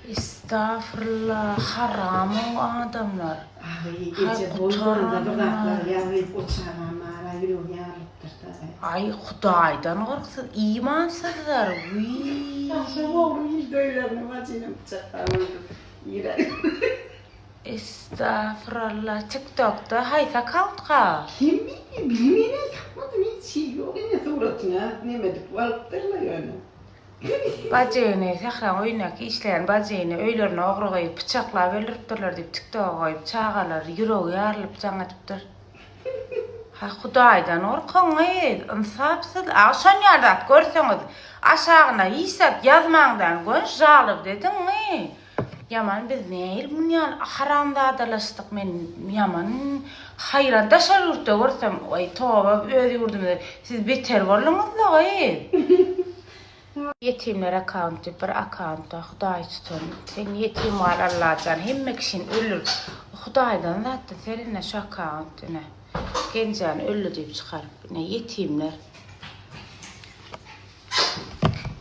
Estağfurullah, haram o adamlar. Ay Xudaydan qorqsun, imansızlar. Estağfurullah, TikTok'ta hayta account'a. Kim bilir, bilmeyene yapmadım hiç şey yok. Yine suratına nemedik, varıptırlar yani. Bacayını, sahran oynak işleyen bacayını öylerine oğru koyup bıçakla öldürüptürler deyip TikTok'a koyup çağalar, yüreği yarılıp canıtıptır. Ha Xudaydan orkun insapsız. Son yerden görseniz aşağına İsat yazmağından gönç jalıp dedin mi? Yaman biz neyil bunyan haramda adalaştık men yaman hayran daşar yurtta görsem ay toba öyle yurdum siz beter varlığınız da Yetimler account'u bir account'a Xuday tutun. Sen yetim var Allah'tan hemme kişinin ölür. Xudaydan zaten seninle şu account'u ne? Gencan ölü deyip çıkarıp ne yetimler.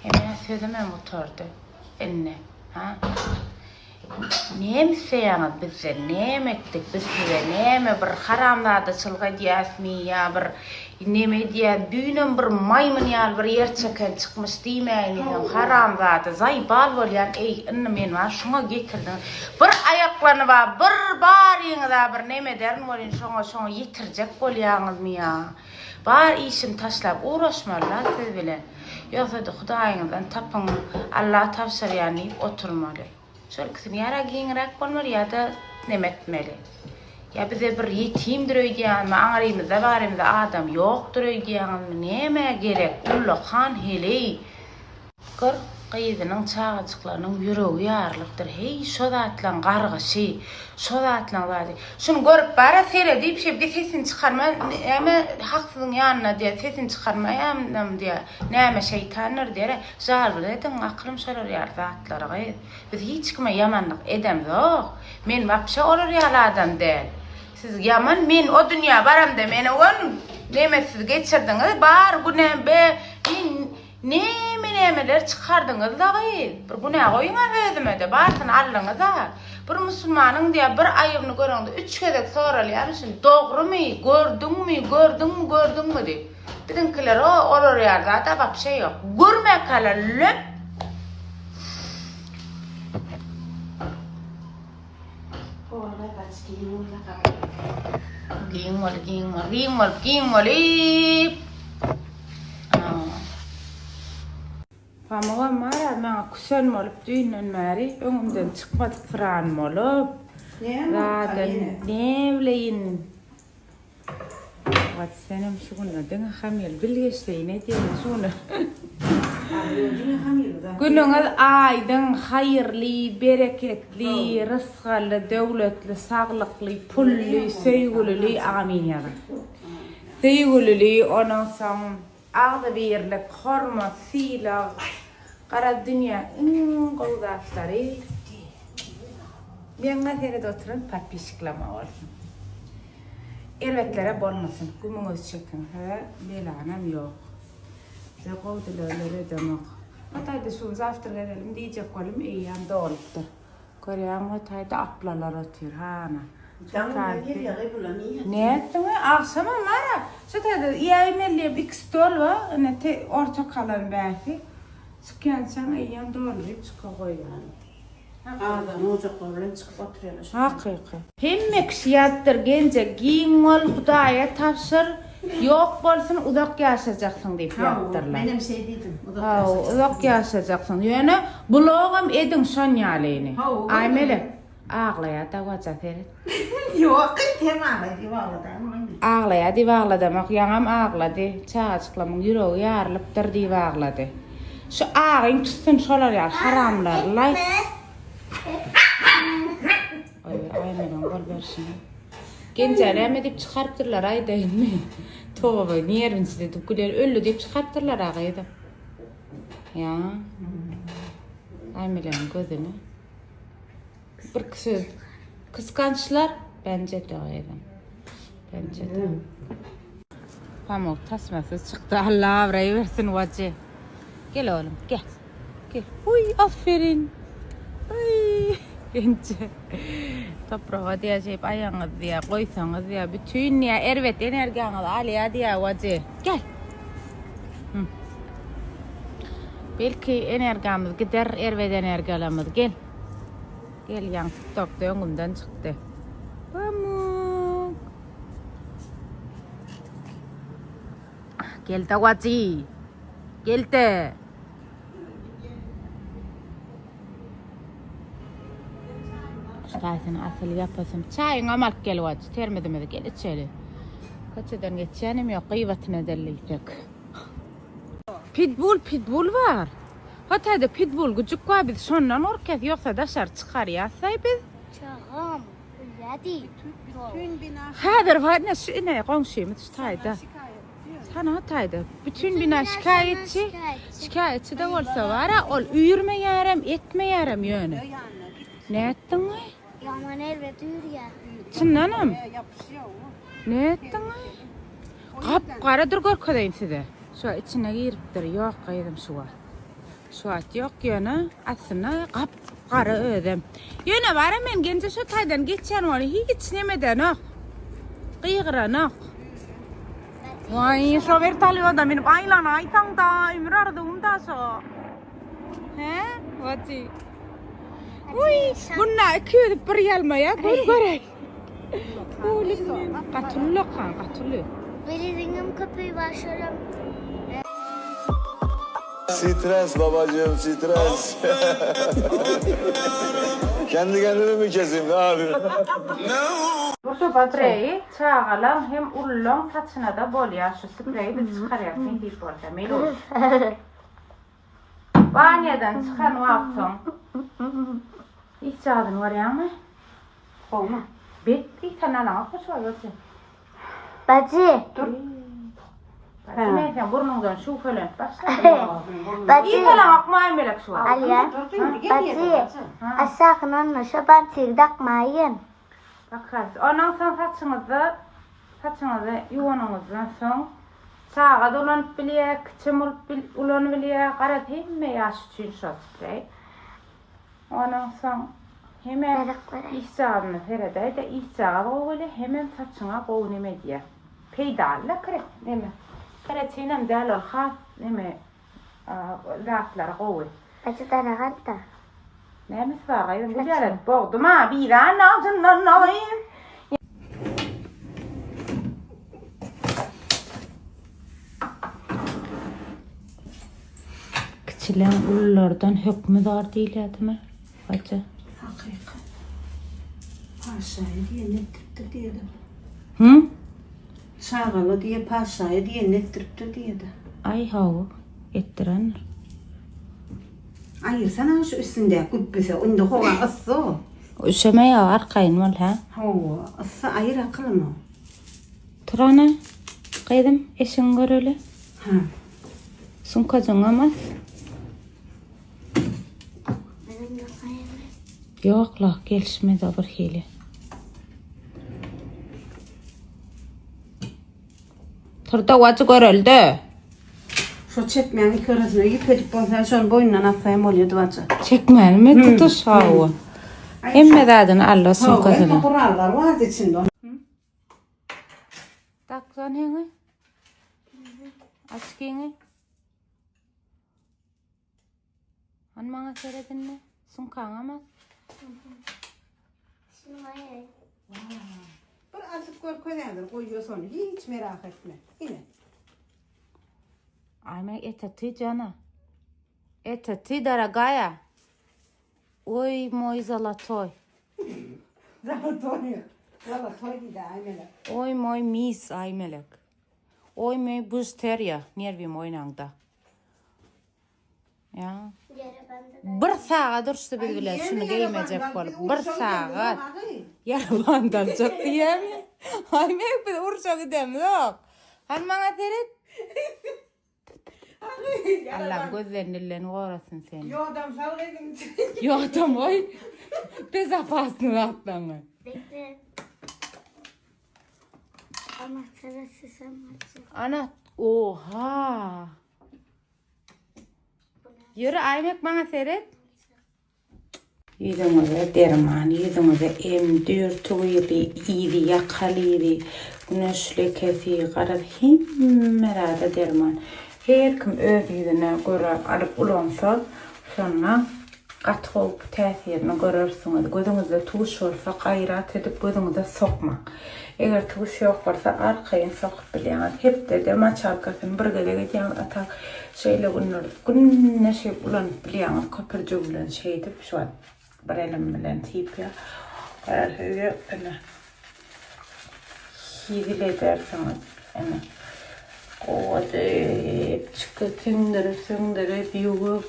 Hemen sözüme motordu. Enne. Ha? Neymiş seyanız bizler? Neyem ettik biz size? Neyeme bir haramlarda çılga diyasmi ya bir neyme diye büyünün bir maymun ya bir yer çeken çıkmış demeyin. Haramlarda zay bal bolyan ey inni men var şuna getirdin. Bir ayaklarını var bir bariyinizda bir neyme derin bolin şuna yetirecek bolyanız mı ya? Bar işim taşlap uğraşmalar siz bilen. Yoksa da Xudayыңızdan tapın Allah tavsir yani oturmalı. Şöyle kızım yara giyinrak olmalı ya da nemetmeli. Ya bize bir yetimdir öydüyen mi, ağrıyımızda varımızda adam yoktur öydüyen mi, neme gerek, ulu kan heli. Gör, kıyızının çağıcıklarının yüreği yarılıptır. Hey, şodatlan qargışı, şodatlan zaten. Şunu görüp bara seyre deyip şey, bir sesini çıkarma, ama haksızın yanına diye sesini çıkarmayam diye, neme şeytanlar diye, jarlı edin, aklım şolar yar zatları. Biz hiç kime yamanlık edem yok. Men vapşa olur yaladan değil. Siz yaman, men o dünya baram da, meni on nemesiz geçirdiniz, bar bu ne be, nemeler çıkardınız da bir günah koyun özüme de barsın allığınız da bir musulmanın diye bir ayıbını göründü 3 kere soralayarsın doğru mu gördün mü diye bizimkiler olur yerde da bak şey yok görme kalalım giyin Pamağım mara, bana kusan olup düğünün mari, önümden çıkmadı fıran olup. Zaten ne bileyim. Vat senem şu günü dene hamil bilgeçte ne diye şunu. Gününüz aydın hayırlı, bereketli, rızklı, devletli, sağlıklı, pullu, sevgili, amin ya. Sevgili onun son ağlı birlik, hormat, silah. Kara dünya koldatları. Ben nerede oturun patpişiklama olsun. Elbetlere bolmasın. Kumunuz çekin. Belanam yok. Size kovdularları demek. Hatayda şunu zaftır edelim diyecek oğlum iyi yanda oluptur. Koreyan hatayda aplalar atıyor. Ne ettin mi? Akşama var. Şöyle yemeğle bir stol var. Orta kalan belki. Çıkıyorsan yanda olup çıkıyor yani. Ağdan ocaklarla çıkıp oturuyorlar. Hakiki. Hem kişiyattır gence giyin ol Xudaya tavsır. Yok bolsun uzak yaşayacaksın deyip yaptırlar. Benim şey dedim. Uzak yaşayacaksın. Yani bulağım edin son yalini. Aymeli. Ağlaya da vaca ferit. Yok, hem ağladı valladı. Ağlaya diye ağladı demek. Yanım ağladı. Çağçıklamın yüreği yarılıptır diye ağladı. Şu ağın tutsun şolar ya haramlarlar. Aynen gol versin. Gençler edip çıkartırlar ay değil mi? Tova niyerin size tukuler ölü deyip çıkartırlar ağaydı. Ya. Aynen gözünü. Bir kıskançlar bence de ağaydı. Bence de. Pamuk tasması çıktı Allah avrayı versin vacı. Gel oğlum gel. Gel. Uy aferin. Ay gençe. Toprağa diyecek ayağınız diye koysanız ya bütün ya ervet enerjinizi al ya diye vacı. Gel. Hı. Belki enerjimiz gider ervet enerjilerimiz gel. Gel yan TikTok'ta önümden çıktı. Pamuk. Gel de vacı. Gel de. Zaten asıl yapasım. Çayın amak gel vacı. Termedim de gel içeri. Kaçıdan geçenim yok. Kıyvatına deliydik. Pitbull var. Hatta da pitbull küçük var biz sondan orket yoksa dışarı çıkar ya biz. Çağım. Hadi. Bütün bina Hadır var ne komşuyumuz tayda. Sana tayda. Bütün bina şikayetçi de olsa var ya ol üyürme yarım etme yarım yönü. Ne ettin mi? Yaman elbet yürü ya. Çınlanım. yapışıyor mu? Ne ettin mi? Kap karadır korkadayın size. Şu içine giriptir yok kaydım şu an. Şu an yok yönü aslında kap kara ödem. Yönü var hemen gence şu taydan geçen var hiç nemeden ok. Kıyıqıran ok. Vay şover talıyor da benim aylan aytan da ömür ardığım da so. He? Vati. Uy bunlar 200 bir yalma ya görey. Katullu kan katullu. Belirinin kapıyı başlarım. Stres babacığım, stres. Kendi kendime mi keseyim, ne yapayım? Bu spreyi çağalan hem ullon saçına da bol ya şu spreyi biz çıkarıyorsun deyip orada Melur. Banyadan çıkan vaktın. İç çağdın var ya mı? Olma. Bet ilk kanalına koş var yoksa. Bacı. Sen burnundan şu falan başla. Bacı. İyi falan akmayın melek şu an. Aliye. Bacı. Aşağı kanalına şaban çirdak mayın. Bakarsın. Ondan sonra saçınızı yuvanınızdan son sağa dolanıp bilye, kıçım ulanıp bilye, karat hemme yaş için şu sprey. Ondan sonra hemen iç sağını ferede de iç sağa böyle hemen saçına koğuneme diye. Peydalla kret, değil mi? Kret sinem değil ol has, değil mi? Laflara koğun. Bacı tane kalta. Neymiş var gayet güzel. Boğdum ha bir an ağzından alayım. Kıçılan ullardan hükmüdar değildi mi? Bacı. Hakikat. Paşa'yı diye nettirdi diye de. Hı? Sağalı diye paşa'yı diye nettirdi diye de. Ay havu ettiren. Hayır sana şu üstünde kubbesi onda hova ısı. Üşeme ya arkayın mol ha. Hova ısı ayır akıllı mı? Turana kaydım eşin göreli. Ha. Sunkacın ama. Yok la gelişmedi bir hili. Turda vacı görüldü. Şu çekmeyen iki arasına yıkacık bolsa şunun boynundan atsayım oluyordu bacı. Çekmen mi tutuş havu? Emme dadın Allah sunkacını. Ama kurallar vardı içinde. Taksan henge. Aç henge. Han bana seyredin mi? Sunkan ama. Bir azıcık gör koyandır koyuyor sonra hiç merak etme. Yine. Ayme etati cana. Etati daragaya. Oy moy zalatoy. Zalatoy. Zalatoy dedi aymeler. Oy moy mis aymelek. Oy moy buz terya. Nervim oynangda. Ya. Bir saat duruştu bilgiler şunu giymeyecek olup. Bir saat. Yaralandan çok diyemi. Aymek bir uruşa gidem yok. Han bana teret. Allah gözlerinden uğrasın seni. Yo adam salgaydın. Yok adam oy. Bez apasını atlamı. Bekle. Ama sırası sen varsın. Ana oha. Bu ne? Yürü aymak bana seyret. Yüzümüze derman, yüzümüze emdir, tuğiri, iyili, yakalıydı. Güneş lekesi, qarar, himmerada derman. Her kim öz yüzüne göre alıp ulansa, sonra qatık olup təsirini görürsünüz. Gözünüzde tuğuş olsa gayrat edip gözünüze sokma. Eğer tuğuş yok varsa arkayın sokup bileğiniz. Hep de maç arkasını bir gece gideceğiniz atak şeyle güneşe ulanıp bileğiniz köpürcü bilen şey edip şu an bir elim bilen tip ya. Karar hüye öyle hizil edersiniz. Kovadıp çıkıp sündürüp yuvup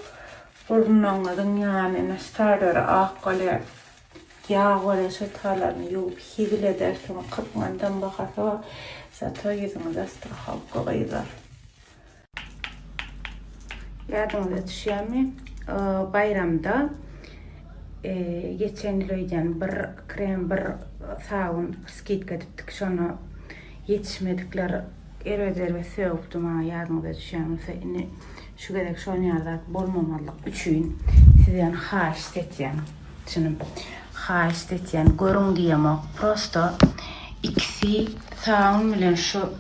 burnunuzun yanına starları akkalı yağ orası talarını yuvup hizil edersiniz. Kıpmandan bakarsa zaten yüzünüz astra halka kıyılar. Yadınıza düşüyor mi? Bayramda geçen yıl bir krem, bir sabun skitka ettik. Şunu yetişmedikleri erözer ve soğuktum. Yadınıza düşüyor mi? Şu kadar şunu yardak bolmamalık üçün sizden haşt etyen. Şimdi haşt etyen görün diyemok. Prosto ikisi sabun bilen şu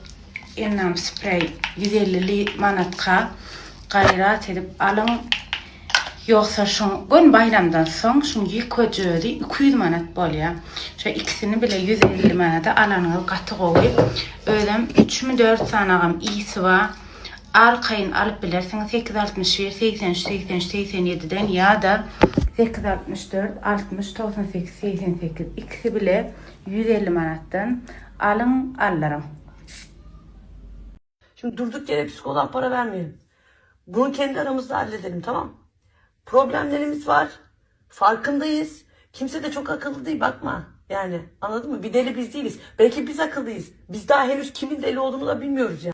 enam sprey 150 manatka gayrat edip alın. Yoksa şun gün bayramdan soň şun ýeköjüri 200 manat bolýar. Şu ikisini bile 150 manata alanyňyz gaty goýup, özüm 3 mi 4 sanagam iyisi bar. Arkaýyn alyp bilersiňiz 861 83 83 87den ýa-da 864 60 98 88 ikisi bile 150 manattan alın allarım. Şimdi durduk yere psikoloğa para vermeyelim. Bunu kendi aramızda halledelim, tamam mı? Problemlerimiz var. Farkındayız. Kimse de çok akıllı değil, bakma. Yani anladın mı? Bir deli biz değiliz. Belki biz akıllıyız. Biz daha henüz kimin deli olduğunu da bilmiyoruz yani.